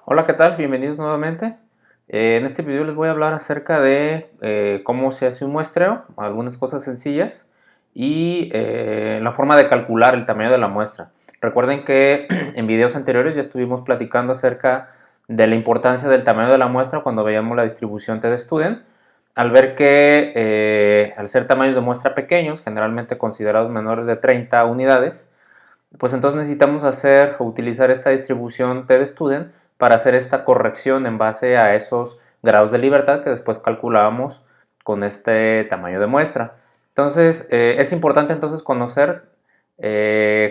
Hola, ¿qué tal? Bienvenidos nuevamente. En este video les voy a hablar acerca de cómo se hace un muestreo, algunas cosas sencillas y la forma de calcular el tamaño de la muestra. Recuerden que en videos anteriores ya estuvimos platicando acerca de la importancia del tamaño de la muestra cuando veíamos la distribución t-de-student, al ver que al ser tamaños de muestra pequeños, generalmente considerados menores de 30 unidades, pues entonces necesitamos hacer o utilizar esta distribución t-de-student para hacer esta corrección en base a esos grados de libertad que después calculábamos con este tamaño de muestra. Entonces es importante entonces conocer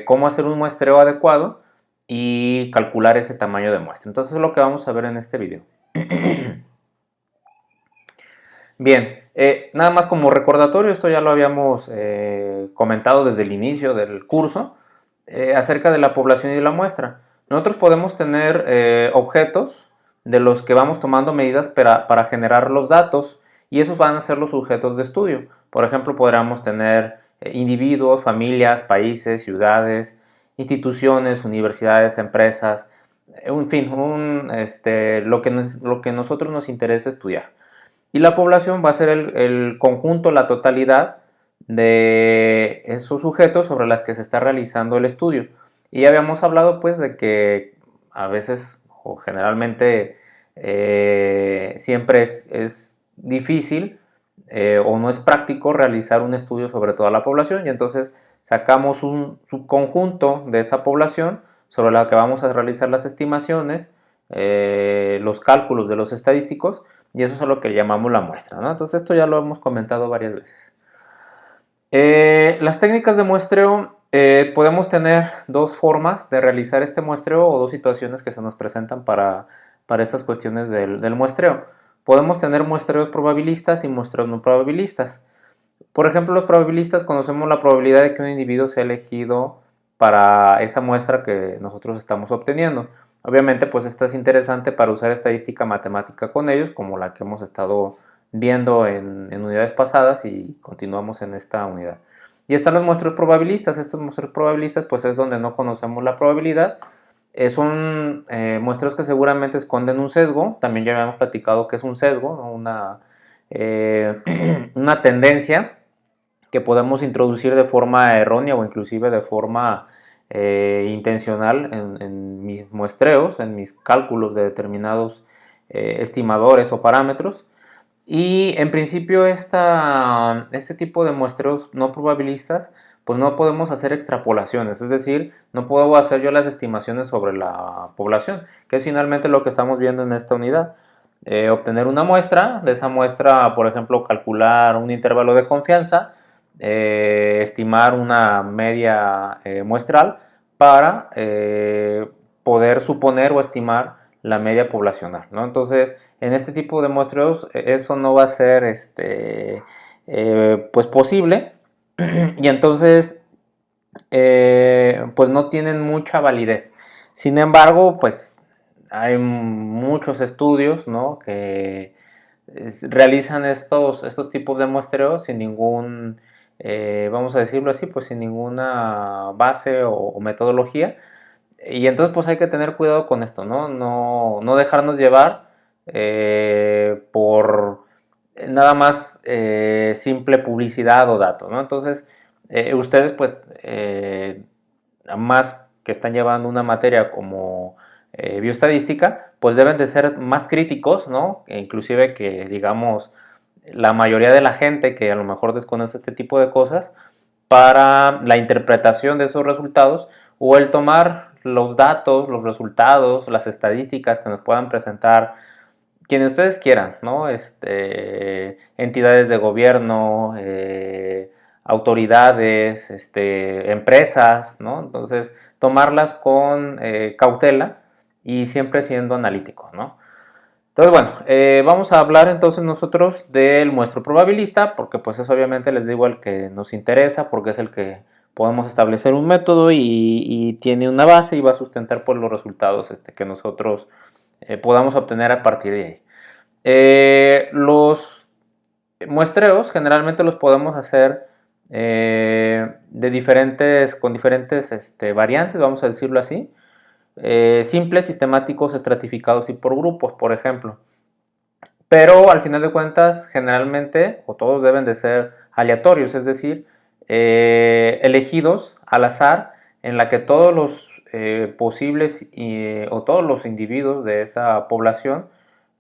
cómo hacer un muestreo adecuado y calcular ese tamaño de muestra. Entonces es lo que vamos a ver en este video. Bien, nada más como recordatorio, esto ya lo habíamos comentado desde el inicio del curso, acerca de la población y de la muestra. Nosotros podemos tener objetos de los que vamos tomando medidas para generar los datos y esos van a ser los sujetos de estudio. Por ejemplo, podríamos tener individuos, familias, países, ciudades, instituciones, universidades, empresas, en fin, lo que nosotros nos interesa estudiar. Y la población va a ser el conjunto, la totalidad de esos sujetos sobre las que se está realizando el estudio. Y ya habíamos hablado pues de que a veces o generalmente siempre es difícil o no es práctico realizar un estudio sobre toda la población y entonces sacamos un subconjunto de esa población sobre la que vamos a realizar las estimaciones, los cálculos de los estadísticos y eso es a lo que llamamos la muestra, ¿no? Entonces esto ya lo hemos comentado varias veces. Las técnicas de muestreo, podemos tener dos formas de realizar este muestreo o dos situaciones que se nos presentan para estas cuestiones del muestreo. Podemos tener muestreos probabilistas y muestreos no probabilistas. Por ejemplo, los probabilistas conocemos la probabilidad de que un individuo sea elegido para esa muestra que nosotros estamos obteniendo. Obviamente, pues esta es interesante para usar estadística matemática con ellos, como la que hemos estado viendo en unidades pasadas y continuamos en esta unidad. Y están los muestreos probabilistas. Estos muestreos probabilistas, pues es donde no conocemos la probabilidad. Son muestreos que seguramente esconden un sesgo. También ya habíamos platicado que es un sesgo, ¿no? Una tendencia que podemos introducir de forma errónea o inclusive de forma intencional en mis muestreos, en mis cálculos de determinados estimadores o parámetros. Y en principio este tipo de muestreos no probabilistas, pues no podemos hacer extrapolaciones, es decir, no puedo hacer yo las estimaciones sobre la población, que es finalmente lo que estamos viendo en esta unidad. Obtener una muestra, de esa muestra, por ejemplo, calcular un intervalo de confianza, estimar una media muestral para poder suponer o estimar la media poblacional, ¿no? Entonces, en este tipo de muestreos eso no va a ser pues posible y entonces pues no tienen mucha validez. Sin embargo, pues hay muchos estudios, ¿no?, que realizan estos tipos de muestreos sin ningún, vamos a decirlo así, pues sin ninguna base o metodología. Y entonces pues hay que tener cuidado con esto, ¿no? No dejarnos llevar por nada más simple publicidad o datos, ¿no? Entonces ustedes pues más que están llevando una materia como bioestadística, pues deben de ser más críticos, ¿no? E inclusive que digamos la mayoría de la gente que a lo mejor desconoce este tipo de cosas para la interpretación de esos resultados o el tomar los datos, los resultados, las estadísticas que nos puedan presentar quienes ustedes quieran, ¿no? Entidades de gobierno, autoridades, empresas, ¿no? Entonces, tomarlas con cautela y siempre siendo analítico, ¿no? Entonces, bueno, vamos a hablar entonces nosotros del muestreo probabilista, porque pues es obviamente, les digo, el que nos interesa, porque es el que podemos establecer un método y tiene una base y va a sustentar pues los resultados que nosotros podamos obtener a partir de ahí. Los muestreos generalmente los podemos hacer con diferentes variantes, vamos a decirlo así. simples, sistemáticos, estratificados y por grupos, por ejemplo. Pero al final de cuentas, generalmente, o todos deben de ser aleatorios, es decir, elegidos al azar, en la que todos los posibles o todos los individuos de esa población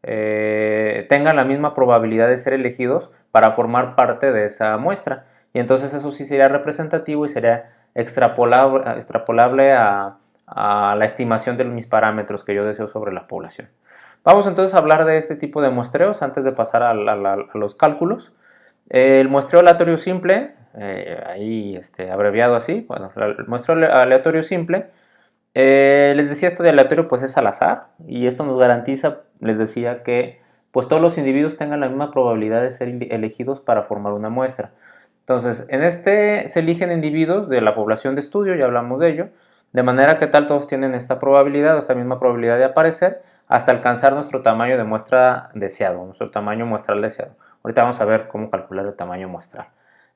tengan la misma probabilidad de ser elegidos para formar parte de esa muestra. Y entonces eso sí sería representativo y sería extrapolable a la estimación de mis parámetros que yo deseo sobre la población. Vamos entonces a hablar de este tipo de muestreos antes de pasar a los cálculos. El muestreo aleatorio simple, ahí abreviado así, bueno, el muestreo aleatorio simple, les decía, esto de aleatorio pues es al azar, y esto nos garantiza, les decía, que pues todos los individuos tengan la misma probabilidad de ser elegidos para formar una muestra. Entonces, en este se eligen individuos de la población de estudio, ya hablamos de ello, de manera que tal todos tienen esta probabilidad, esta misma probabilidad de aparecer, hasta alcanzar nuestro tamaño de muestra deseado, nuestro tamaño muestral deseado. Ahorita vamos a ver cómo calcular el tamaño muestral.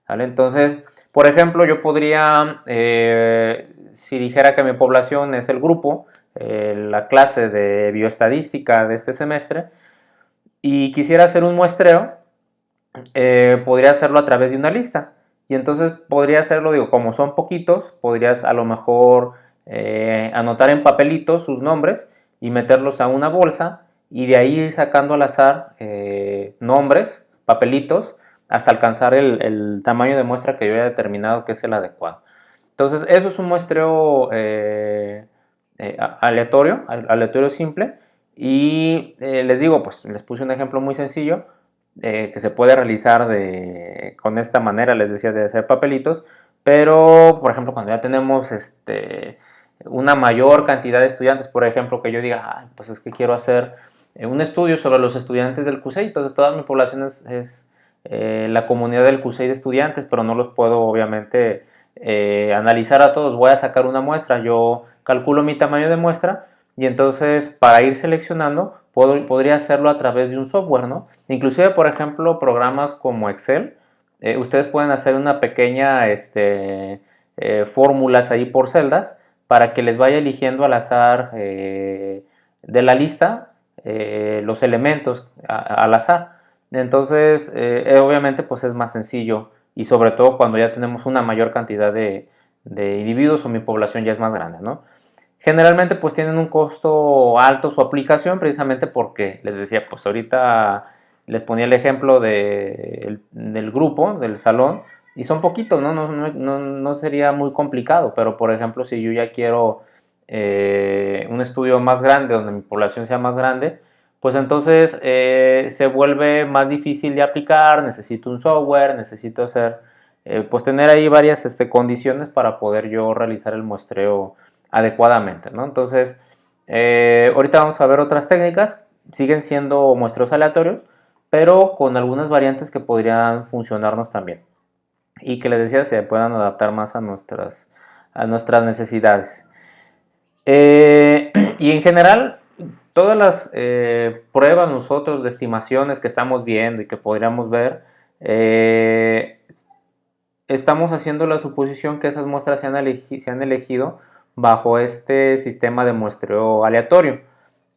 ¿Vale? Entonces, por ejemplo, yo podría, si dijera que mi población es el grupo, la clase de bioestadística de este semestre, y quisiera hacer un muestreo, podría hacerlo a través de una lista. Y entonces podría hacerlo, digo, como son poquitos, podrías a lo mejor anotar en papelitos sus nombres y meterlos a una bolsa y de ahí ir sacando al azar nombres, papelitos, hasta alcanzar el tamaño de muestra que yo haya determinado que es el adecuado. Entonces eso es un muestreo aleatorio simple, y les digo, pues les puse un ejemplo muy sencillo que se puede realizar con esta manera, les decía, de hacer papelitos, pero por ejemplo cuando ya tenemos una mayor cantidad de estudiantes, por ejemplo, que yo diga, pues es que quiero hacer un estudio sobre los estudiantes del CUSEI, entonces toda mi población es la comunidad del CUSEI de estudiantes, pero no los puedo obviamente analizar a todos, voy a sacar una muestra, yo calculo mi tamaño de muestra y entonces para ir seleccionando podría hacerlo a través de un software, ¿no? Inclusive, por ejemplo, programas como Excel, ustedes pueden hacer una pequeña fórmulas ahí por celdas para que les vaya eligiendo al azar de la lista los elementos al azar. Entonces, obviamente, pues es más sencillo, y sobre todo cuando ya tenemos una mayor cantidad de individuos o mi población ya es más grande, ¿no? Generalmente pues tienen un costo alto su aplicación, precisamente porque les decía, pues ahorita les ponía el ejemplo del grupo, del salón, y son poquitos, ¿no? No sería muy complicado, pero por ejemplo si yo ya quiero un estudio más grande, donde mi población sea más grande, pues entonces se vuelve más difícil de aplicar, necesito un software, necesito pues tener ahí varias condiciones para poder yo realizar el muestreo adecuadamente, ¿no? Entonces, ahorita vamos a ver otras técnicas, siguen siendo muestreos aleatorios, pero con algunas variantes que podrían funcionarnos también y que les decía se puedan adaptar más a nuestras necesidades. Y en general, todas las pruebas nosotros de estimaciones que estamos viendo y que podríamos ver, estamos haciendo la suposición que esas muestras se han elegido bajo este sistema de muestreo aleatorio.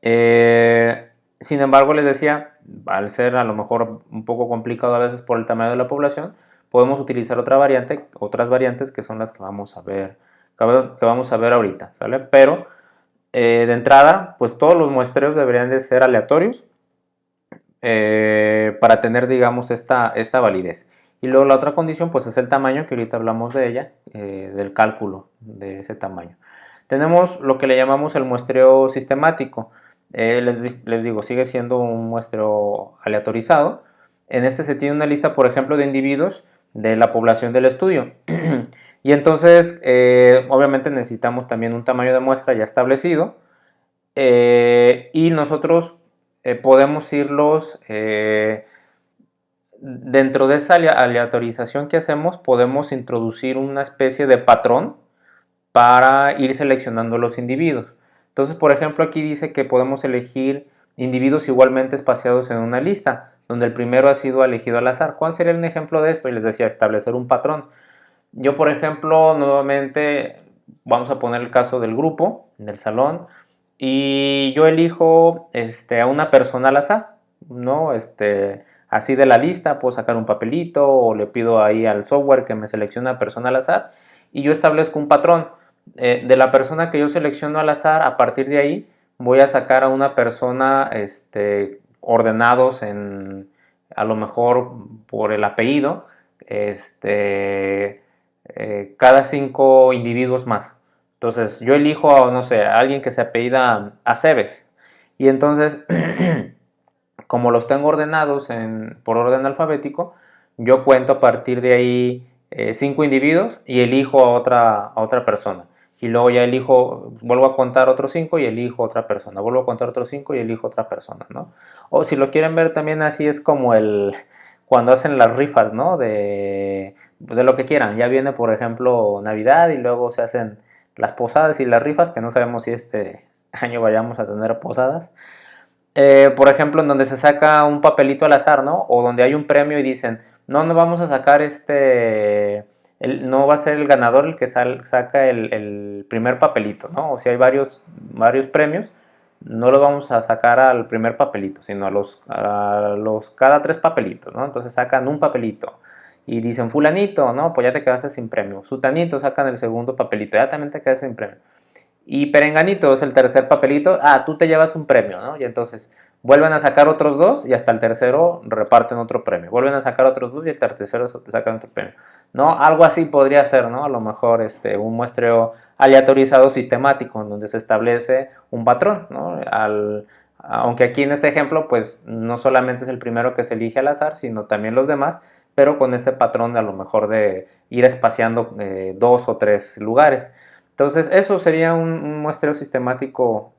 Sin embargo, les decía, al ser a lo mejor un poco complicado a veces por el tamaño de la población, podemos utilizar otras variantes que son las que vamos a ver, ahorita, ¿sale? Pero de entrada, pues todos los muestreos deberían de ser aleatorios para tener, digamos, esta validez. Y luego la otra condición pues es el tamaño, que ahorita hablamos de ella, del cálculo de ese tamaño. Tenemos lo que le llamamos el muestreo sistemático. Les digo, sigue siendo un muestreo aleatorizado. En este se tiene una lista, por ejemplo, de individuos de la población del estudio. Y entonces, obviamente necesitamos también un tamaño de muestra ya establecido. Y nosotros podemos irlos dentro de esa aleatorización que hacemos, podemos introducir una especie de patrón para ir seleccionando los individuos. Entonces, por ejemplo, aquí dice que podemos elegir individuos igualmente espaciados en una lista, donde el primero ha sido elegido al azar. ¿Cuál sería un ejemplo de esto? Y les decía, establecer un patrón. Yo, por ejemplo, nuevamente vamos a poner el caso del grupo, del salón, y yo elijo a una persona al azar, ¿no? Así de la lista, puedo sacar un papelito o le pido ahí al software que me seleccione una persona al azar y yo establezco un patrón. De la persona que yo selecciono al azar, a partir de ahí voy a sacar a una persona ordenados a lo mejor por el apellido, cada 5 individuos más. Entonces yo elijo, no sé, a alguien que se apellida Aceves. Y entonces, como los tengo ordenados por orden alfabético, yo cuento a partir de ahí 5 individuos y elijo a otra persona. Y luego ya elijo, vuelvo a contar otros 5 y elijo otra persona. Vuelvo a contar otros 5 y elijo otra persona, ¿no? O si lo quieren ver también así es como cuando hacen las rifas, ¿no? Pues de lo que quieran. Ya viene, por ejemplo, Navidad y luego se hacen las posadas y las rifas, que no sabemos si este año vayamos a tener posadas. Por ejemplo, en donde se saca un papelito al azar, ¿no? O donde hay un premio y dicen, no, no vamos a sacar no va a ser el ganador el que saca el primer papelito, ¿no? O si hay varios premios, no lo vamos a sacar al primer papelito, sino a los cada 3 papelitos, ¿no? Entonces sacan un papelito y dicen, fulanito, ¿no? Pues ya te quedaste sin premio. Sutanito, sacan el segundo papelito, ya también te quedaste sin premio. Y Perenganito es el tercer papelito, tú te llevas un premio, ¿no? Y entonces vuelven a sacar otros 2 y hasta el tercero reparten otro premio. Vuelven a sacar otros 2 y el tercero te sacan otro premio. ¿No? Algo así podría ser, ¿no? A lo mejor un muestreo aleatorizado sistemático en donde se establece un patrón, ¿no? Aunque aquí en este ejemplo, pues no solamente es el primero que se elige al azar, sino también los demás, pero con este patrón de a lo mejor de ir espaciando 2 o 3 lugares. Entonces, eso sería un muestreo sistemático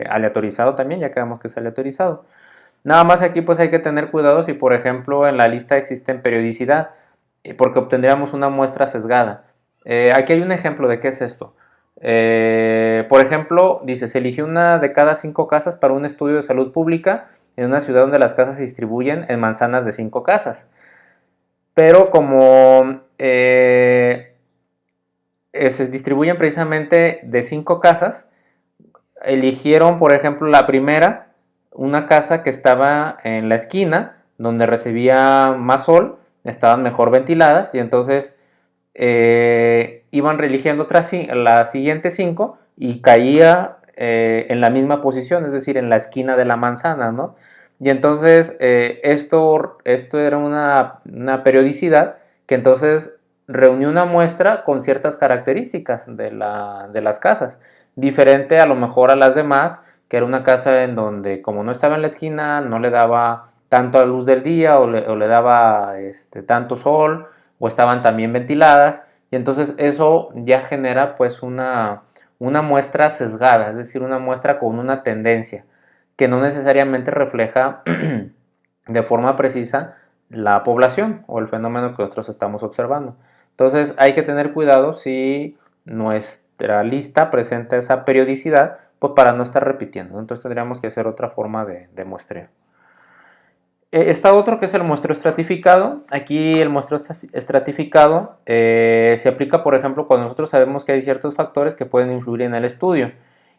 aleatorizado también, ya que vemos que es aleatorizado. Nada más aquí pues hay que tener cuidado si por ejemplo en la lista existen periodicidad, porque obtendríamos una muestra sesgada. Aquí hay un ejemplo de qué es esto. Por ejemplo, dice, se eligió una de cada 5 casas para un estudio de salud pública en una ciudad donde las casas se distribuyen en manzanas de 5 casas. Pero como se distribuyen precisamente de 5 casas, eligieron, por ejemplo, la primera, una casa que estaba en la esquina, donde recibía más sol, estaban mejor ventiladas, y entonces iban reeligiendo las siguientes 5 y caía en la misma posición, es decir, en la esquina de la manzana, ¿no? Y entonces esto era una periodicidad que entonces reunió una muestra con ciertas características de las casas, diferente a lo mejor a las demás, que era una casa en donde como no estaba en la esquina, no le daba tanto a luz del día o le daba tanto sol, o estaban también ventiladas, y entonces eso ya genera pues una muestra sesgada, es decir, una muestra con una tendencia, que no necesariamente refleja de forma precisa la población o el fenómeno que nosotros estamos observando. Entonces hay que tener cuidado si nuestra lista presenta esa periodicidad, pues para no estar repitiendo. Entonces tendríamos que hacer otra forma de muestreo. Está otro que es el muestreo estratificado. Aquí el muestreo estratificado se aplica, por ejemplo, cuando nosotros sabemos que hay ciertos factores que pueden influir en el estudio.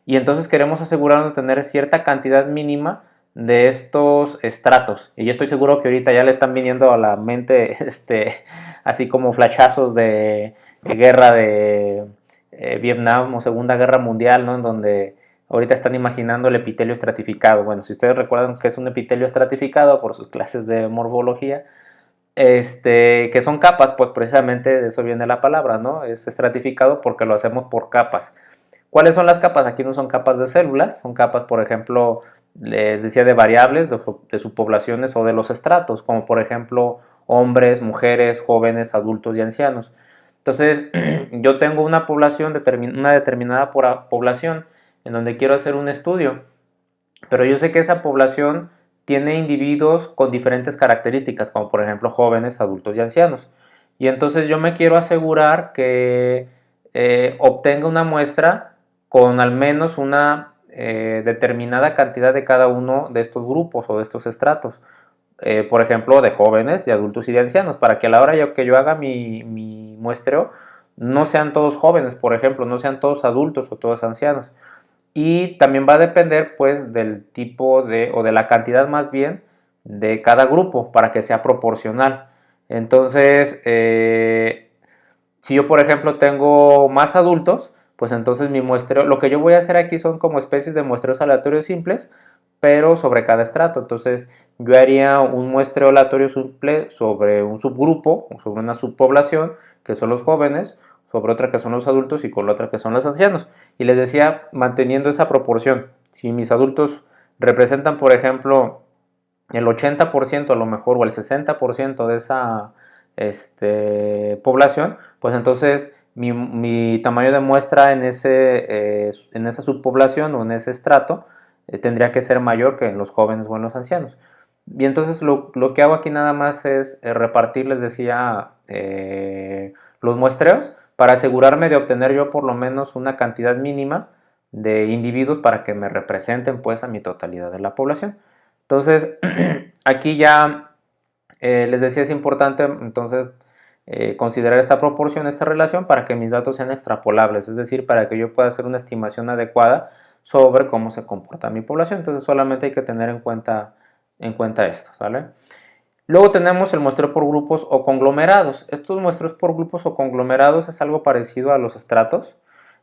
Y entonces queremos asegurarnos de tener cierta cantidad mínima de estos estratos. Y yo estoy seguro que ahorita ya le están viniendo a la mente así como flashazos de guerra de Vietnam o Segunda Guerra Mundial, ¿no? En donde ahorita están imaginando el epitelio estratificado. Bueno, si ustedes recuerdan que es un epitelio estratificado por sus clases de morfología, que son capas, pues precisamente de eso viene la palabra, ¿no? Es estratificado porque lo hacemos por capas. ¿Cuáles son las capas? Aquí no son capas de células, son capas, por ejemplo, les decía, de variables, de subpoblaciones o de los estratos, como por ejemplo hombres, mujeres, jóvenes, adultos y ancianos. Entonces, yo tengo una población, una determinada población en donde quiero hacer un estudio, pero yo sé que esa población tiene individuos con diferentes características, como por ejemplo jóvenes, adultos y ancianos. Y entonces yo me quiero asegurar que obtenga una muestra con al menos una determinada cantidad de cada uno de estos grupos o de estos estratos. Por ejemplo, de jóvenes, de adultos y de ancianos, para que a la hora que yo haga mi muestreo no sean todos jóvenes, por ejemplo, no sean todos adultos o todos ancianos. Y también va a depender pues del tipo o de la cantidad más bien de cada grupo para que sea proporcional. Entonces, si yo por ejemplo tengo más adultos, pues entonces mi muestreo, lo que yo voy a hacer aquí son como especies de muestreos aleatorios simples, pero sobre cada estrato. Entonces yo haría un muestreo aleatorio simple sobre un subgrupo, o sobre una subpoblación, que son los jóvenes, sobre otra que son los adultos y con la otra que son los ancianos. Y les decía, manteniendo esa proporción, si mis adultos representan, por ejemplo, el 80% a lo mejor o el 60% de esa población, pues entonces mi tamaño de muestra en esa subpoblación o en ese estrato tendría que ser mayor que en los jóvenes o en los ancianos. Y entonces lo que hago aquí nada más es repartir, les decía, los muestreos para asegurarme de obtener yo por lo menos una cantidad mínima de individuos para que me representen pues a mi totalidad de la población. Entonces, aquí ya les decía es importante entonces considerar esta proporción, esta relación para que mis datos sean extrapolables, es decir, para que yo pueda hacer una estimación adecuada sobre cómo se comporta mi población. Entonces solamente hay que tener en cuenta esto, ¿sale? Luego tenemos el muestreo por grupos o conglomerados. Estos muestreos por grupos o conglomerados es algo parecido a los estratos.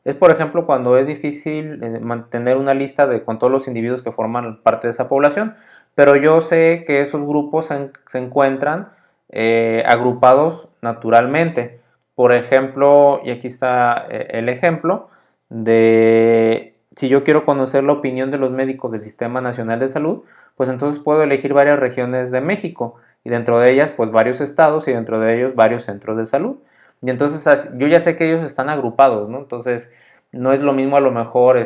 Es, por ejemplo, cuando es difícil mantener una lista con todos los individuos que forman parte de esa población, pero yo sé que esos grupos se encuentran agrupados naturalmente. Por ejemplo, y aquí está el ejemplo de si yo quiero conocer la opinión de los médicos del Sistema Nacional de Salud, pues entonces puedo elegir varias regiones de México y dentro de ellas pues varios estados y dentro de ellos varios centros de salud. Y entonces yo ya sé que ellos están agrupados, ¿no? Entonces no es lo mismo a lo mejor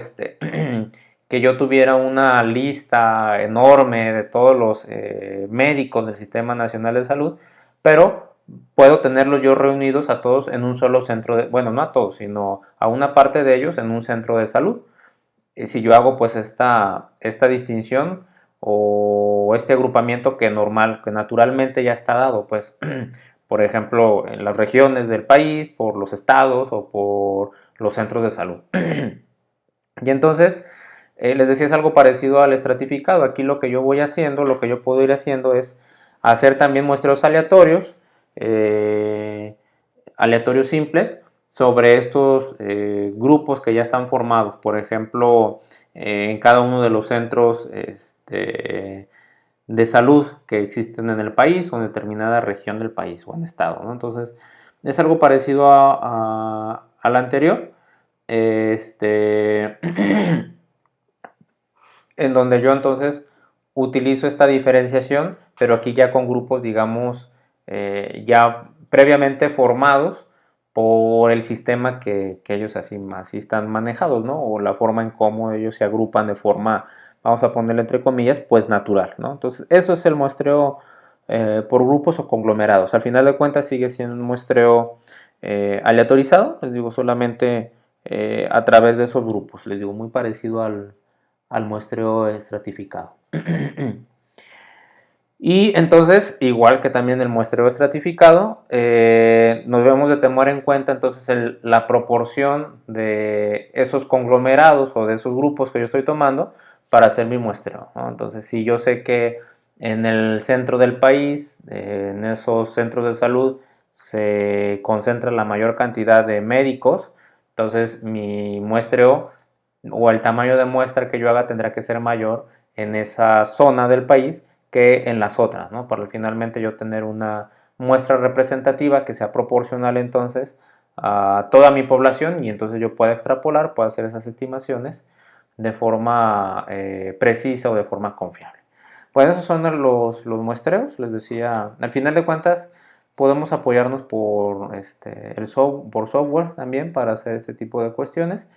que yo tuviera una lista enorme de todos los médicos del Sistema Nacional de Salud, pero puedo tenerlos yo reunidos a todos en un solo centro de, bueno, no a todos, sino a una parte de ellos en un centro de salud. Y si yo hago pues esta distinción o este agrupamiento que naturalmente ya está dado, pues por ejemplo en las regiones del país, por los estados o por los centros de salud. Y entonces les decía es algo parecido al estratificado. Aquí lo que yo voy haciendo, lo que yo puedo ir haciendo es hacer también muestreos aleatorios, aleatorios simples, sobre estos grupos que ya están formados. Por ejemplo, en cada uno de los centros de salud que existen en el país o en determinada región del país o en estado, ¿no? Entonces, es algo parecido al anterior. En donde yo entonces utilizo esta diferenciación, pero aquí ya con grupos, digamos, ya previamente formados por el sistema que ellos así están manejados, ¿no? O la forma en cómo ellos se agrupan de forma, vamos a ponerle entre comillas, pues natural, ¿no? Entonces, eso es el muestreo por grupos o conglomerados. Al final de cuentas sigue siendo un muestreo aleatorizado, les digo, solamente a través de esos grupos, les digo, muy parecido al muestreo estratificado. Y entonces, igual que también el muestreo estratificado, nos debemos de tomar en cuenta entonces la proporción de esos conglomerados o de esos grupos que yo estoy tomando para hacer mi muestreo, ¿no? Entonces, si yo sé que en el centro del país, en esos centros de salud, se concentra la mayor cantidad de médicos, entonces mi muestreo o el tamaño de muestra que yo haga tendrá que ser mayor en esa zona del país que en las otras, ¿no? Para finalmente yo tener una muestra representativa que sea proporcional entonces a toda mi población y entonces yo pueda extrapolar, pueda hacer esas estimaciones de forma precisa o de forma confiable. Bueno, esos son los muestreos, les decía, al final de cuentas podemos apoyarnos por software también para hacer este tipo de cuestiones,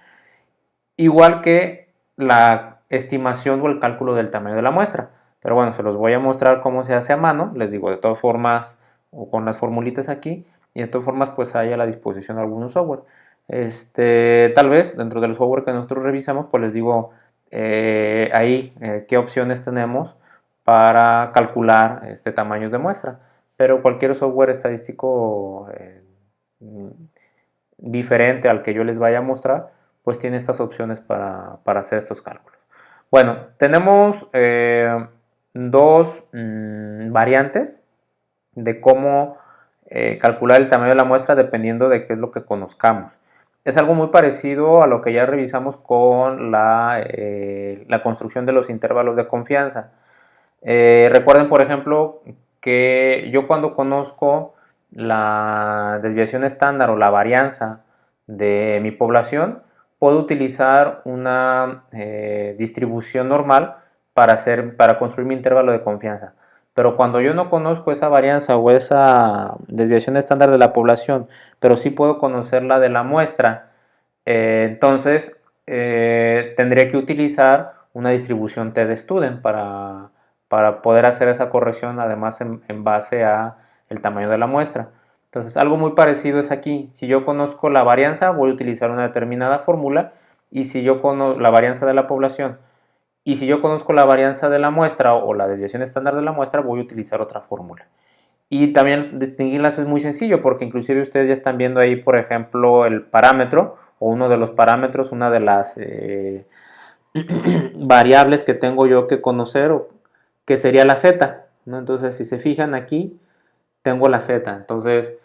igual que la estimación o el cálculo del tamaño de la muestra. Pero bueno, se los voy a mostrar cómo se hace a mano, les digo, de todas formas, o con las formulitas aquí, y de todas formas, pues hay a la disposición algunos software. Tal vez dentro del software que nosotros revisamos, pues les digo ahí qué opciones tenemos para calcular tamaños de muestra. Pero cualquier software estadístico diferente al que yo les vaya a mostrar, pues tiene estas opciones para hacer estos cálculos. Bueno, tenemos dos variantes de cómo calcular el tamaño de la muestra dependiendo de qué es lo que conozcamos. Es algo muy parecido a lo que ya revisamos con la construcción de los intervalos de confianza. Recuerden, por ejemplo, que yo cuando conozco la desviación estándar o la varianza de mi población, puedo utilizar una distribución normal para construir mi intervalo de confianza. Pero cuando yo no conozco esa varianza o esa desviación estándar de la población, pero sí puedo conocer la de la muestra, entonces tendría que utilizar una distribución t-de-Student para poder hacer esa corrección, además en base a el tamaño de la muestra. Entonces algo muy parecido es aquí. Si yo conozco la varianza, voy a utilizar una determinada fórmula, y si yo conozco la varianza de la población, y si yo conozco la varianza de la muestra o la desviación estándar de la muestra, voy a utilizar otra fórmula. Y también distinguirlas es muy sencillo, porque inclusive ustedes ya están viendo ahí, por ejemplo, el parámetro o uno de los parámetros, una de las variables que tengo yo que conocer, que sería la z, ¿no? Entonces, si se fijan aquí, tengo la z. Entonces,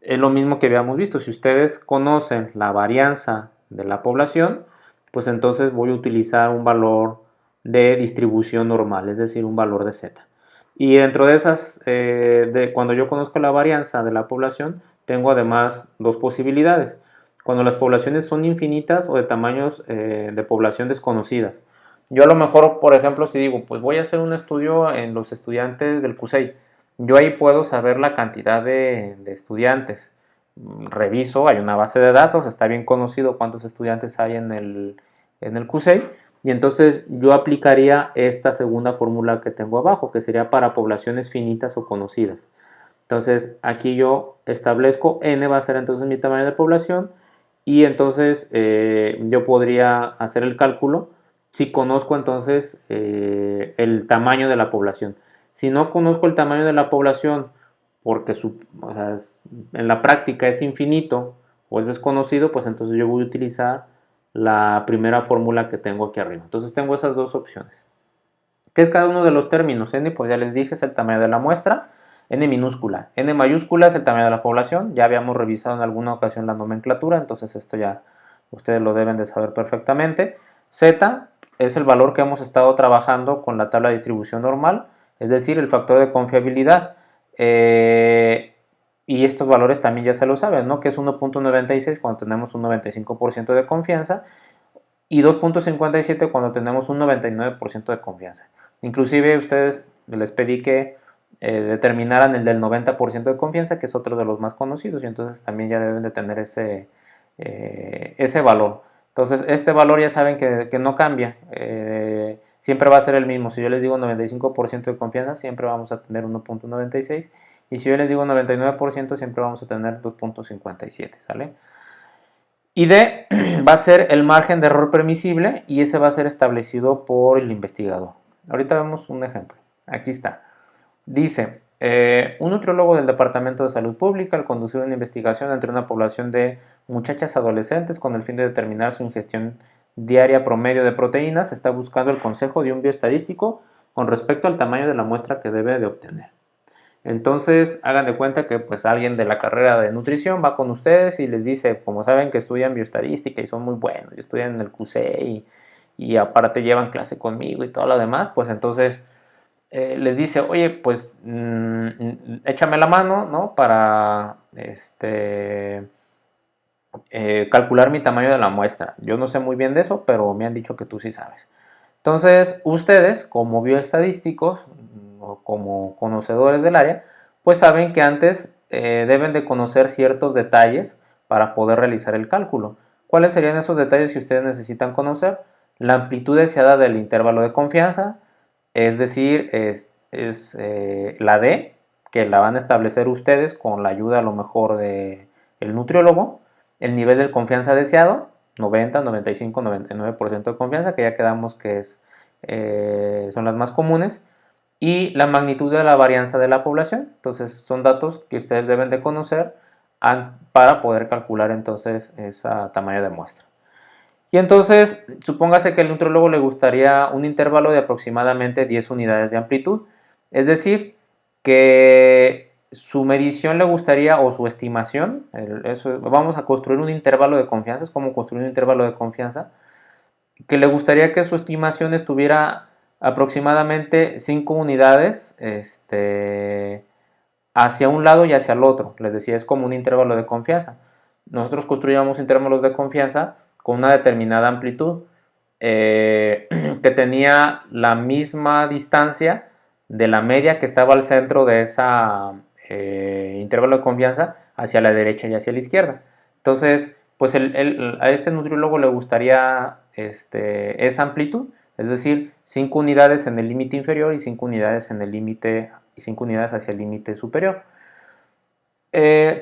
es lo mismo que habíamos visto. Si ustedes conocen la varianza de la población, pues entonces voy a utilizar un valor de distribución normal, es decir, un valor de z. Y dentro de esas, cuando yo conozco la varianza de la población, tengo además dos posibilidades. Cuando las poblaciones son infinitas o de tamaños de población desconocidas. Yo a lo mejor, por ejemplo, si digo, pues voy a hacer un estudio en los estudiantes del CUSEI, yo ahí puedo saber la cantidad de estudiantes. Reviso, hay una base de datos, está bien conocido cuántos estudiantes hay en el CUSEI, y entonces yo aplicaría esta segunda fórmula que tengo abajo, que sería para poblaciones finitas o conocidas. Entonces aquí yo establezco n va a ser entonces mi tamaño de población, y entonces yo podría hacer el cálculo si conozco entonces el tamaño de la población. Si no conozco el tamaño de la población porque o sea, en la práctica es infinito o es desconocido, pues entonces yo voy a utilizar la primera fórmula que tengo aquí arriba. Entonces tengo esas dos opciones. ¿Qué es cada uno de los términos? N, pues ya les dije, es el tamaño de la muestra. N minúscula. N mayúscula es el tamaño de la población. Ya habíamos revisado en alguna ocasión la nomenclatura, entonces esto ya ustedes lo deben de saber perfectamente. Z es el valor que hemos estado trabajando con la tabla de distribución normal, es decir, el factor de confiabilidad. Y estos valores también ya se lo saben, ¿no? Que es 1.96 cuando tenemos un 95% de confianza, y 2.57 cuando tenemos un 99% de confianza. Inclusive ustedes les pedí que determinaran el del 90% de confianza, que es otro de los más conocidos, y entonces también ya deben de tener ese valor. Entonces este valor ya saben que no cambia, siempre va a ser el mismo. Si yo les digo 95% de confianza, siempre vamos a tener 1.96, y si yo les digo 99%, siempre vamos a tener 2.57, ¿sale? Y D va a ser el margen de error permisible, y ese va a ser establecido por el investigador. Ahorita vemos un ejemplo. Aquí está. Dice, un nutriólogo del Departamento de Salud Pública, al conducir una investigación entre una población de muchachas adolescentes con el fin de determinar su ingestión diaria promedio de proteínas, está buscando el consejo de un bioestadístico con respecto al tamaño de la muestra que debe de obtener. Entonces, hagan de cuenta que pues alguien de la carrera de nutrición va con ustedes y les dice, como saben que estudian bioestadística y son muy buenos, y estudian en el QC y aparte llevan clase conmigo y todo lo demás, pues entonces les dice, oye, pues échame la mano, ¿no? Para calcular mi tamaño de la muestra. Yo no sé muy bien de eso, pero me han dicho que tú sí sabes. Entonces, ustedes, como bioestadísticos o como conocedores del área, pues saben que antes deben de conocer ciertos detalles para poder realizar el cálculo. ¿Cuáles serían esos detalles que ustedes necesitan conocer? La amplitud deseada del intervalo de confianza, es decir, la D, que la van a establecer ustedes con la ayuda a lo mejor del nutriólogo, el nivel de confianza deseado, 90, 95, 99% de confianza, que ya quedamos que son las más comunes, y la magnitud de la varianza de la población. Entonces son datos que ustedes deben de conocer para poder calcular entonces ese tamaño de muestra. Y entonces, supóngase que al nutriólogo le gustaría un intervalo de aproximadamente 10 unidades de amplitud, es decir, que su medición le gustaría, o su estimación, vamos a construir un intervalo de confianza, es como construir un intervalo de confianza, que le gustaría que su estimación estuviera aproximadamente 5 unidades hacia un lado y hacia el otro. Les decía, es como un intervalo de confianza. Nosotros construíamos intervalos de confianza con una determinada amplitud que tenía la misma distancia de la media que estaba al centro de esa intervalo de confianza hacia la derecha y hacia la izquierda. Entonces, pues a este nutriólogo le gustaría esa amplitud, es decir, 5 unidades en el límite inferior y 5 unidades en el límite y 5 unidades hacia el límite superior.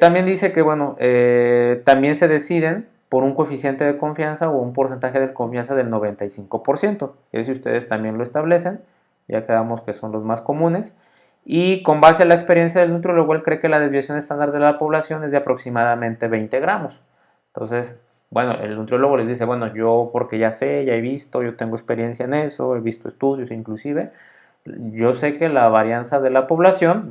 También dice que, bueno, también se deciden por un coeficiente de confianza o un porcentaje de confianza del 95%. Si ustedes también lo establecen, ya quedamos que son los más comunes. Y con base a la experiencia del nutriólogo, él cree que la desviación estándar de la población es de aproximadamente 20 gramos. Entonces, bueno, el nutriólogo les dice, bueno, yo porque ya sé, ya he visto, yo tengo experiencia en eso, he visto estudios inclusive, yo sé que la varianza de la población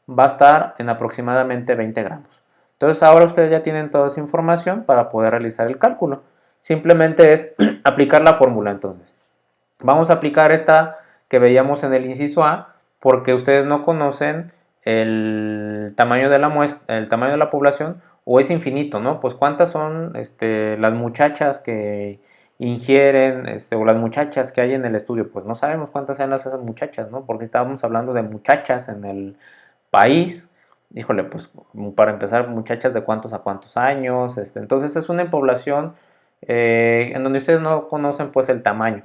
va a estar en aproximadamente 20 gramos. Entonces ahora ustedes ya tienen toda esa información para poder realizar el cálculo. Simplemente es aplicar la fórmula entonces. Vamos a aplicar esta que veíamos en el inciso A porque ustedes no conocen el tamaño de la muestra, el tamaño de la población, o es infinito, ¿no? Pues cuántas son las muchachas que ingieren o las muchachas que hay en el estudio. Pues no sabemos cuántas sean esas muchachas, ¿no? Porque estábamos hablando de muchachas en el país. Híjole, pues para empezar, muchachas de cuántos a cuántos años. Entonces es una población en donde ustedes no conocen pues el tamaño.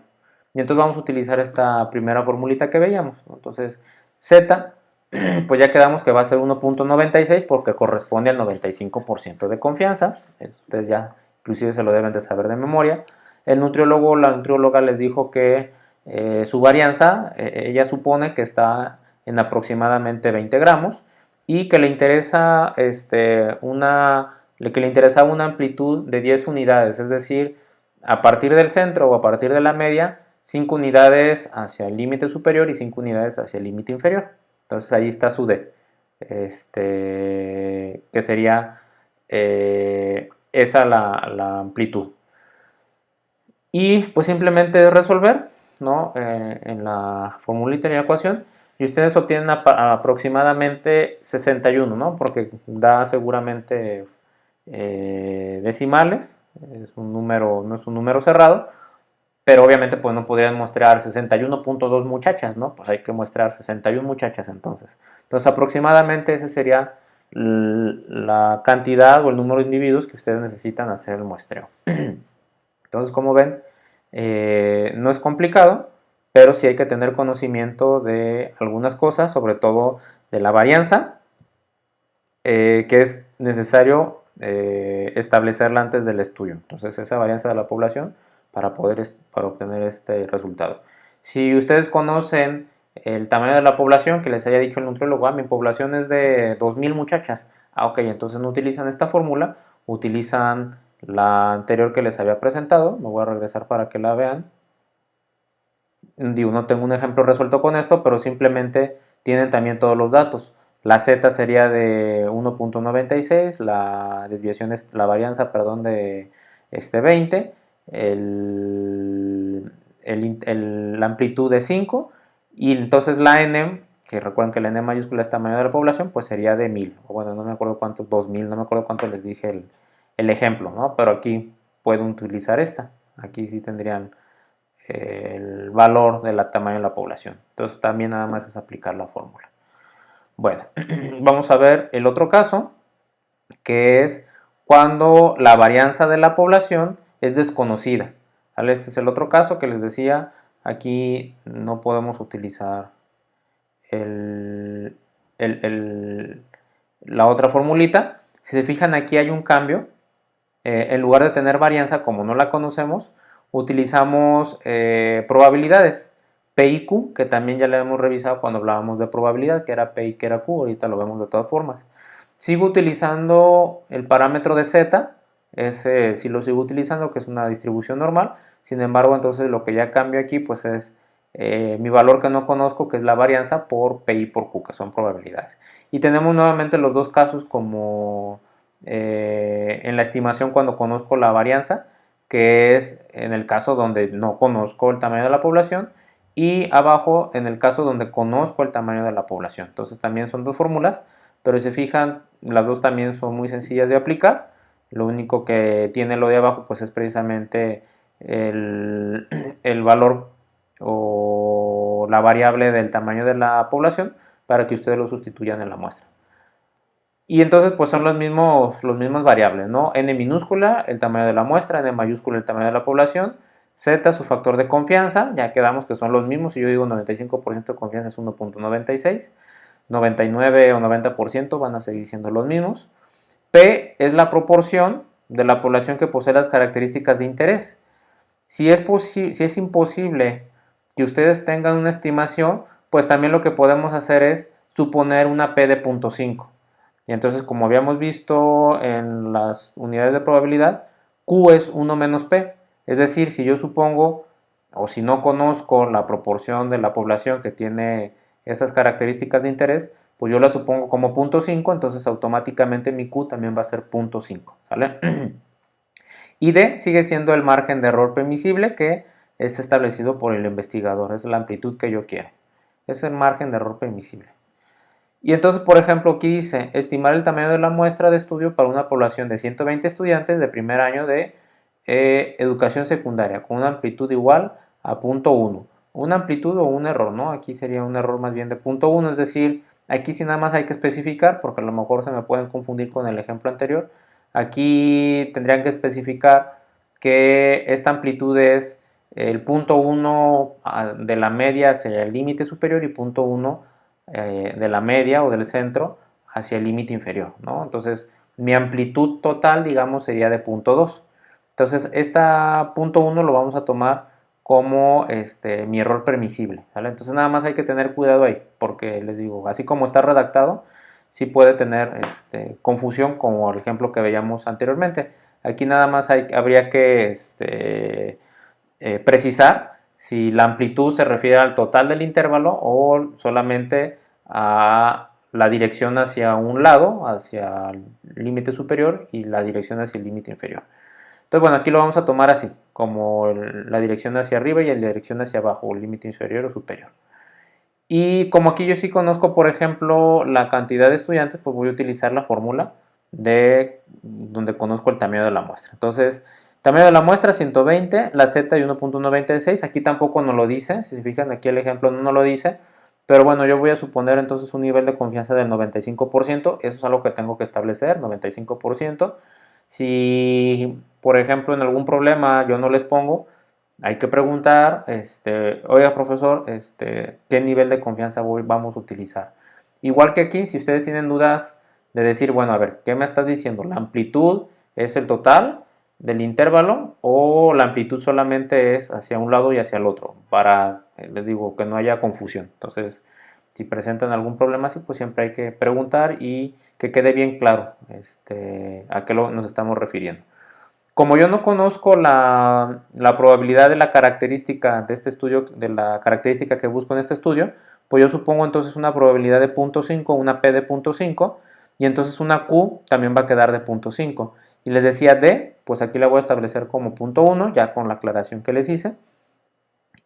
Y entonces vamos a utilizar esta primera formulita que veíamos, ¿no? Entonces Z, pues ya quedamos que va a ser 1.96 porque corresponde al 95% de confianza. Ustedes ya inclusive se lo deben de saber de memoria. El nutriólogo, la nutrióloga les dijo que su varianza, ella supone que está en aproximadamente 20 gramos y que le interesa que le interesaba una amplitud de 10 unidades, es decir, a partir del centro o a partir de la media, 5 unidades hacia el límite superior y 5 unidades hacia el límite inferior. Entonces ahí está su D, que sería esa la amplitud. Y pues simplemente resolver, ¿no? En la formulita de la ecuación, y ustedes obtienen aproximadamente 61, ¿no? Porque da seguramente decimales, es un número, no es un número cerrado, pero obviamente pues no podrían mostrar 61.2 muchachas, ¿no? Pues hay que mostrar 61 muchachas entonces. Entonces aproximadamente esa sería la cantidad o el número de individuos que ustedes necesitan hacer el muestreo. Entonces, como ven, no es complicado, pero sí hay que tener conocimiento de algunas cosas, sobre todo de la varianza, que es necesario establecerla antes del estudio. Entonces, esa varianza de la población para obtener este resultado. Si ustedes conocen el tamaño de la población, que les haya dicho el nutriólogo, mi población es de 2000 muchachas. Ok, entonces no utilizan esta fórmula, utilizan la anterior que les había presentado. Me voy a regresar para que la vean. Digo, no tengo un ejemplo resuelto con esto, pero simplemente tienen también todos los datos. La Z sería de 1.96, la desviación es la varianza, perdón, de 20, la amplitud de 5, y entonces la N, que recuerden que la N mayúscula es tamaño de la población, pues sería de 1000, o bueno, no me acuerdo cuánto, 2000, no me acuerdo cuánto les dije el ejemplo, ¿no? Pero aquí pueden utilizar esta, aquí sí tendrían el valor del tamaño de la población. Entonces también nada más es aplicar la fórmula. Bueno, vamos a ver el otro caso, que es cuando la varianza de la población es desconocida. ¿Vale? Este es el otro caso que les decía. Aquí no podemos utilizar la otra formulita. Si se fijan, aquí hay un cambio. En lugar de tener varianza, como no la conocemos, utilizamos probabilidades. P y Q, que también ya la hemos revisado cuando hablábamos de probabilidad, que era P y que era Q, ahorita lo vemos de todas formas. Sigo utilizando el parámetro de z, ese sí lo sigo utilizando, que es una distribución normal. Sin embargo, entonces lo que ya cambio aquí pues es mi valor que no conozco, que es la varianza, por P por Q, que son probabilidades. Y tenemos nuevamente los dos casos como en la estimación cuando conozco la varianza, que es en el caso donde no conozco el tamaño de la población, y abajo en el caso donde conozco el tamaño de la población. Entonces también son dos fórmulas, pero si se fijan, las dos también son muy sencillas de aplicar. Lo único que tiene lo de abajo pues es precisamente el valor o la variable del tamaño de la población para que ustedes lo sustituyan en la muestra. Y entonces pues son los mismos variables, ¿no? N minúscula, el tamaño de la muestra, N mayúscula, el tamaño de la población, Z, su factor de confianza, ya quedamos que son los mismos. Si yo digo 95% de confianza es 1.96, 99 o 90% van a seguir siendo los mismos. P es la proporción de la población que posee las características de interés. Si es imposible que ustedes tengan una estimación, pues también lo que podemos hacer es suponer una P de 0.5. Y entonces, como habíamos visto en las unidades de probabilidad, Q es 1 menos P. Es decir, si yo supongo, o si no conozco la proporción de la población que tiene esas características de interés, pues yo la supongo como 0.5, entonces automáticamente mi Q también va a ser 0.5, ¿sale? Y D sigue siendo el margen de error permisible que es establecido por el investigador, es la amplitud que yo quiero. Es el margen de error permisible. Y entonces, por ejemplo, aquí dice, estimar el tamaño de la muestra de estudio para una población de 120 estudiantes de primer año de educación secundaria, con una amplitud igual a 0.1. Una amplitud o un error, ¿no? Aquí sería un error más bien de 0.1, es decir, aquí sí nada más hay que especificar, porque a lo mejor se me pueden confundir con el ejemplo anterior. Aquí tendrían que especificar que esta amplitud es el 0.1 de la media hacia el límite superior y 0.1 de la media o del centro hacia el límite inferior, ¿no? Entonces, mi amplitud total, digamos, sería de 0.2. Entonces, esta 0.1 lo vamos a tomar como mi error permisible, ¿vale? Entonces, nada más hay que tener cuidado ahí, porque les digo, así como está redactado, sí puede tener confusión, como el ejemplo que veíamos anteriormente. Aquí nada más habría que precisar si la amplitud se refiere al total del intervalo o solamente a la dirección hacia un lado, hacia el límite superior, y la dirección hacia el límite inferior. Entonces, bueno, aquí lo vamos a tomar así, como la dirección hacia arriba y la dirección hacia abajo, el límite inferior o superior. Y como aquí yo sí conozco, por ejemplo, la cantidad de estudiantes, pues voy a utilizar la fórmula de donde conozco el tamaño de la muestra. Entonces, tamaño de la muestra 120, la Z y 1.96. Aquí tampoco nos lo dice, si se fijan aquí el ejemplo no nos lo dice. Pero bueno, yo voy a suponer entonces un nivel de confianza del 95%. Eso es algo que tengo que establecer, 95%. Si, por ejemplo, en algún problema yo no les pongo, hay que preguntar, oiga profesor, ¿qué nivel de confianza vamos a utilizar? Igual que aquí, si ustedes tienen dudas de decir, bueno, a ver, ¿qué me estás diciendo? ¿La amplitud es el total del intervalo o la amplitud solamente es hacia un lado y hacia el otro? Para, les digo, que no haya confusión. Entonces, si presentan algún problema así, pues siempre hay que preguntar y que quede bien claro a qué nos estamos refiriendo. Como yo no conozco la probabilidad de la característica de este estudio, de la característica que busco en este estudio, pues yo supongo entonces una probabilidad de 0.5, una P de 0.5, y entonces una Q también va a quedar de 0.5. Y les decía D, pues aquí la voy a establecer como 0.1, ya con la aclaración que les hice.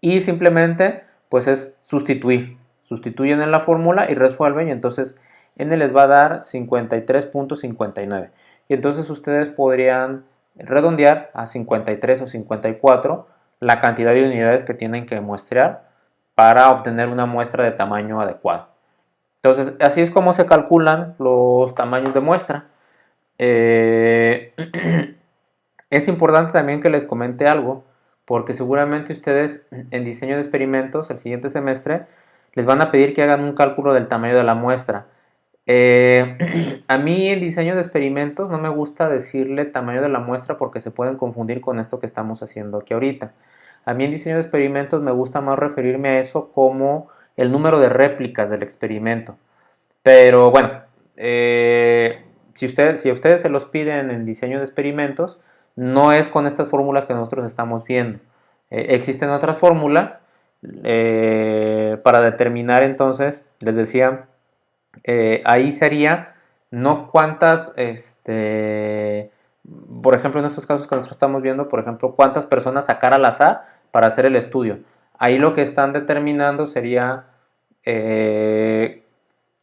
Y simplemente, pues es sustituir. Sustituyen en la fórmula y resuelven, y entonces N les va a dar 53.59. Y entonces ustedes podrían redondear a 53 o 54 la cantidad de unidades que tienen que muestrear para obtener una muestra de tamaño adecuado. Entonces, así es como se calculan los tamaños de muestra. Es importante también que les comente algo, porque seguramente ustedes en diseño de experimentos el siguiente semestre les van a pedir que hagan un cálculo del tamaño de la muestra. A mí en diseño de experimentos no me gusta decirle tamaño de la muestra porque se pueden confundir con esto que estamos haciendo aquí ahorita. A mí en diseño de experimentos me gusta más referirme a eso como el número de réplicas del experimento. Pero bueno, si a ustedes se los piden en diseño de experimentos, no es con estas fórmulas que nosotros estamos viendo. Existen otras fórmulas para determinar entonces, les decía, ahí sería no cuántas, por ejemplo, en estos casos que nosotros estamos viendo, por ejemplo, cuántas personas sacar al azar para hacer el estudio. Ahí lo que están determinando sería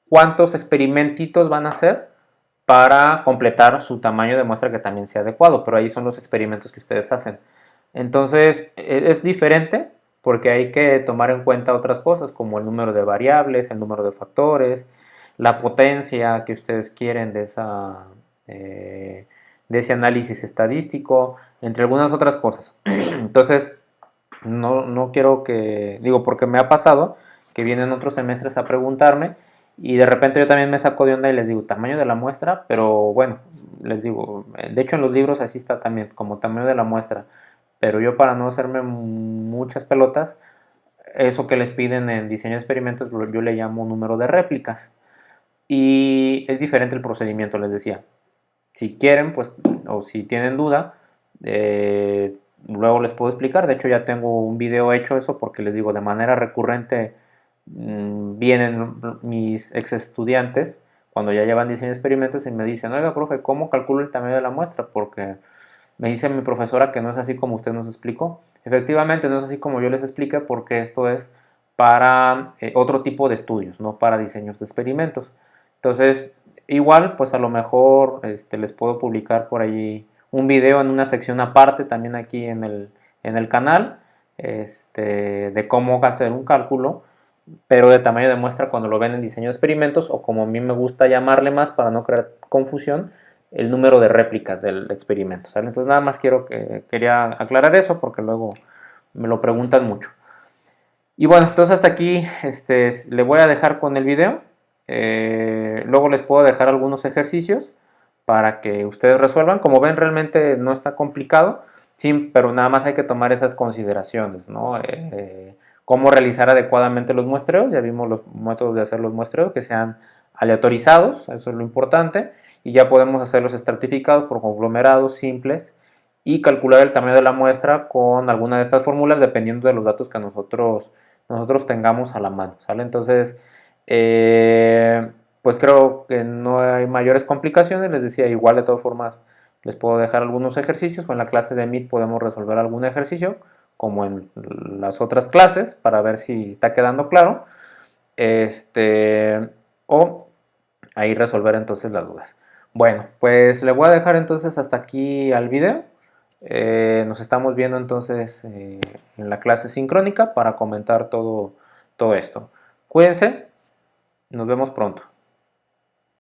cuántos experimentitos van a hacer para completar su tamaño de muestra que también sea adecuado, pero ahí son los experimentos que ustedes hacen. Entonces es diferente porque hay que tomar en cuenta otras cosas como el número de variables, el número de factores, la potencia que ustedes quieren de ese análisis estadístico, entre algunas otras cosas. Entonces, no quiero que, digo, porque me ha pasado que vienen otros semestres a preguntarme y de repente yo también me saco de onda y les digo tamaño de la muestra, pero bueno, les digo, de hecho en los libros así está también, como tamaño de la muestra, pero yo para no hacerme muchas pelotas, eso que les piden en diseño de experimentos yo le llamo número de réplicas y es diferente el procedimiento, les decía. Si quieren, pues, o si tienen duda, luego les puedo explicar. De hecho, ya tengo un video hecho eso porque les digo, de manera recurrente vienen mis ex estudiantes cuando ya llevan diseño de experimentos y me dicen, oiga, profe, ¿cómo calculo el tamaño de la muestra? Porque me dice mi profesora que no es así como usted nos explicó. Efectivamente, no es así como yo les expliqué porque esto es para otro tipo de estudios, no para diseños de experimentos. Entonces, igual, pues a lo mejor les puedo publicar por ahí un video en una sección aparte también aquí en el canal de cómo hacer un cálculo, pero de tamaño de muestra cuando lo ven en diseño de experimentos o como a mí me gusta llamarle más para no crear confusión, el número de réplicas del experimento. ¿Sale? Entonces nada más quería aclarar eso porque luego me lo preguntan mucho. Y bueno, entonces hasta aquí le voy a dejar con el video. Luego les puedo dejar algunos ejercicios para que ustedes resuelvan. Como ven, realmente no está complicado, sí, pero nada más hay que tomar esas consideraciones, ¿no? Cómo realizar adecuadamente los muestreos. Ya vimos los métodos de hacer los muestreos, que sean aleatorizados, eso es lo importante, y ya podemos hacerlos estratificados por conglomerados simples y calcular el tamaño de la muestra con alguna de estas fórmulas dependiendo de los datos que nosotros tengamos a la mano, ¿sale? Entonces, pues creo que no hay mayores complicaciones, les decía, igual de todas formas les puedo dejar algunos ejercicios o en la clase de Meet podemos resolver algún ejercicio como en las otras clases para ver si está quedando claro o ahí resolver entonces las dudas. Bueno, pues le voy a dejar entonces hasta aquí al video. Nos estamos viendo entonces en la clase sincrónica para comentar todo esto. Cuídense, nos vemos pronto.